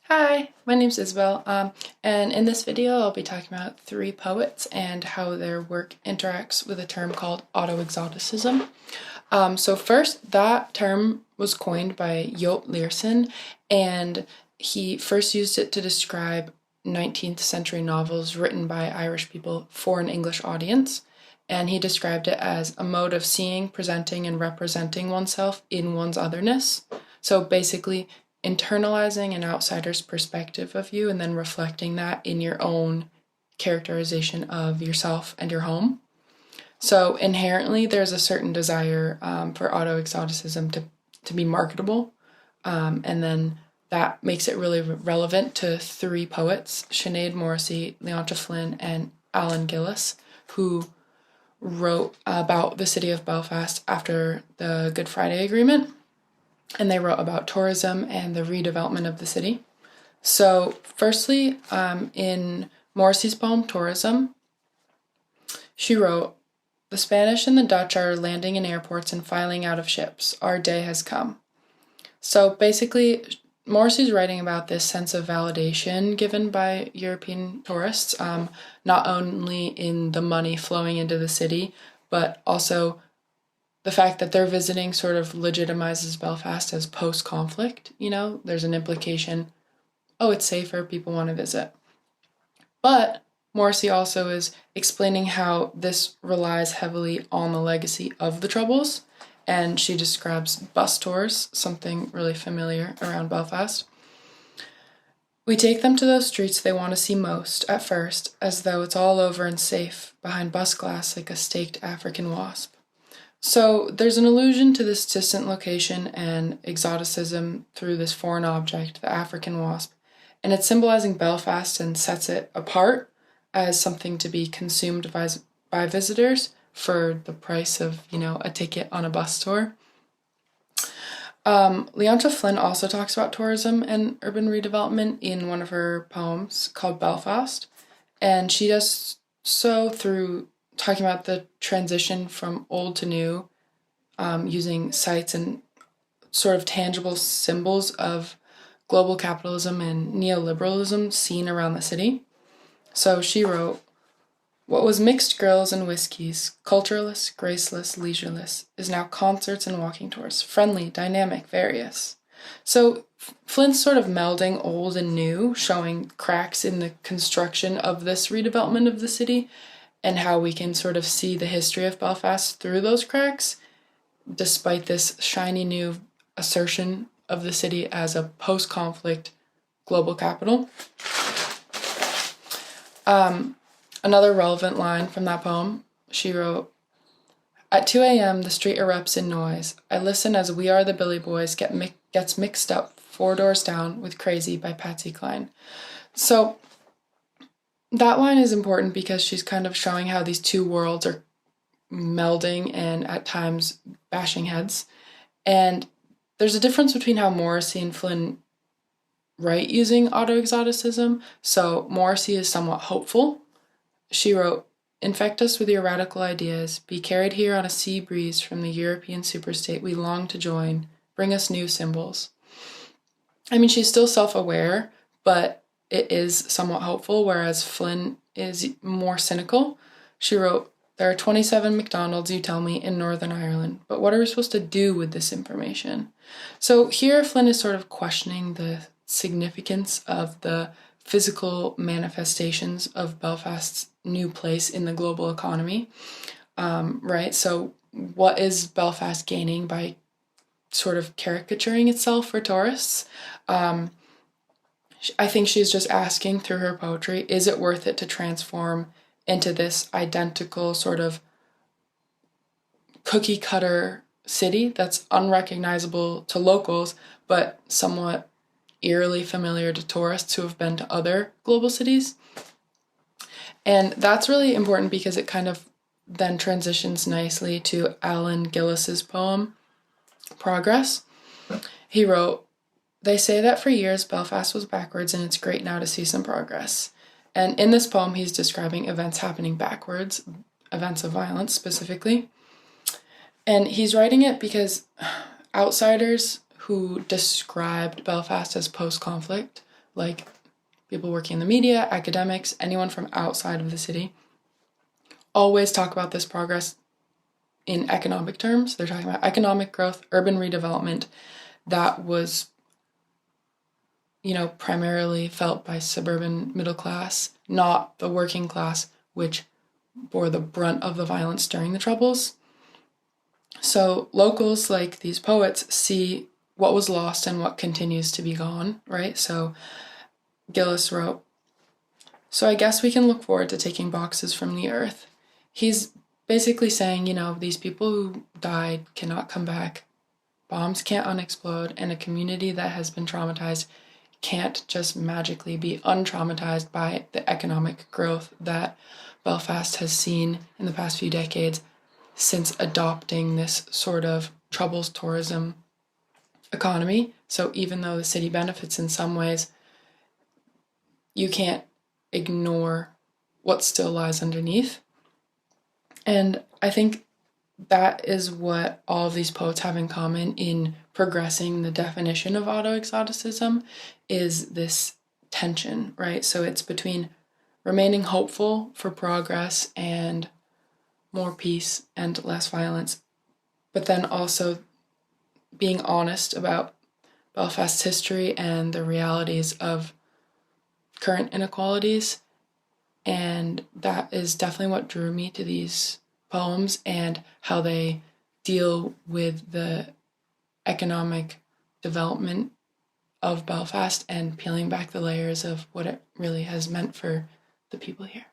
Hi, my name's Isabel, and in this video I'll be talking about three poets and how their work interacts with a term called auto-exoticism. So first, that term was coined by Joep Leerssen, and he first used it to describe 19th century novels written by Irish people for an English audience, and he described it as a mode of seeing, presenting, and representing oneself in one's otherness. So basically, internalizing an outsider's perspective of you and then reflecting that in your own characterization of yourself and your home. So inherently, there's a certain desire for auto-exoticism to be marketable, and then that makes it really relevant to three poets, Sinéad Morrissey, Leontia Flynn, and Alan Gillis, who wrote about the city of Belfast after the Good Friday Agreement. And they wrote about tourism and the redevelopment of the city. So firstly, in Morrissey's poem, Tourism, she wrote, "The Spanish and the Dutch are landing in airports and filing out of ships. Our day has come." So basically, Morrissey's writing about this sense of validation given by European tourists, not only in the money flowing into the city, but also the fact that they're visiting sort of legitimizes Belfast as post-conflict. There's an implication, it's safer, people want to visit. But Morrissey also is explaining how this relies heavily on the legacy of the Troubles, and she describes bus tours, something really familiar around Belfast. "We take them to those streets they want to see most, at first, as though it's all over and safe, behind bus glass like a staked African wasp." So there's an allusion to this distant location and exoticism through this foreign object, the African wasp, and it's symbolizing Belfast and sets it apart as something to be consumed by visitors for the price of, a ticket on a bus tour. Leontia Flynn also talks about tourism and urban redevelopment in one of her poems called Belfast, and she does so through talking about the transition from old to new, using sites and sort of tangible symbols of global capitalism and neoliberalism seen around the city. So she wrote, "What was mixed grills and whiskeys, cultureless, graceless, leisureless, is now concerts and walking tours, friendly, dynamic, various." So Flynn's sort of melding old and new, showing cracks in the construction of this redevelopment of the city, and how we can sort of see the history of Belfast through those cracks, despite this shiny new assertion of the city as a post-conflict global capital. Another relevant line from that poem, she wrote, "At 2 a.m. the street erupts in noise. I listen as We Are the Billy Boys gets mixed up 4 doors down with Crazy by Patsy Cline." So that line is important because she's kind of showing how these two worlds are melding and at times bashing heads. And there's a difference between how Morrissey and Flynn write using auto-exoticism. So Morrissey is somewhat hopeful. She wrote, "Infect us with your radical ideas. Be carried here on a sea breeze from the European superstate we long to join. Bring us new symbols." I mean, she's still self-aware, but it is somewhat hopeful, whereas Flynn is more cynical. She wrote, "There are 27 McDonald's, you tell me, in Northern Ireland, but what are we supposed to do with this information?" So here Flynn is sort of questioning the significance of the physical manifestations of Belfast's new place in the global economy, right? So what is Belfast gaining by sort of caricaturing itself for tourists? I think she's just asking through her poetry, is it worth it to transform into this identical sort of cookie cutter city that's unrecognizable to locals, but somewhat eerily familiar to tourists who have been to other global cities? And that's really important because it kind of then transitions nicely to Alan Gillis's poem, Progress. He wrote, "They say that for years Belfast was backwards and it's great now to see some progress." And in this poem, he's describing events happening backwards, events of violence specifically. And he's writing it because outsiders who described Belfast as post-conflict like people working in the media, academics, anyone from outside of the city, always talk about this progress in economic terms. They're talking about economic growth, urban redevelopment that was, primarily felt by suburban middle class, not the working class, which bore the brunt of the violence during the Troubles. So locals like these poets see what was lost and what continues to be gone, right? So Gillis wrote, "So I guess we can look forward to taking boxes from the earth." He's basically saying, these people who died cannot come back, bombs can't unexplode, and a community that has been traumatized can't just magically be untraumatized by the economic growth that Belfast has seen in the past few decades since adopting this sort of Troubles tourism economy. So even though the city benefits in some ways, you can't ignore what still lies underneath. And I think that is what all of these poets have in common in progressing the definition of auto-exoticism, is this tension, right? So it's between remaining hopeful for progress and more peace and less violence, but then also being honest about Belfast's history and the realities of current inequalities. And that is definitely what drew me to these poems and how they deal with the economic development of Belfast and peeling back the layers of what it really has meant for the people here.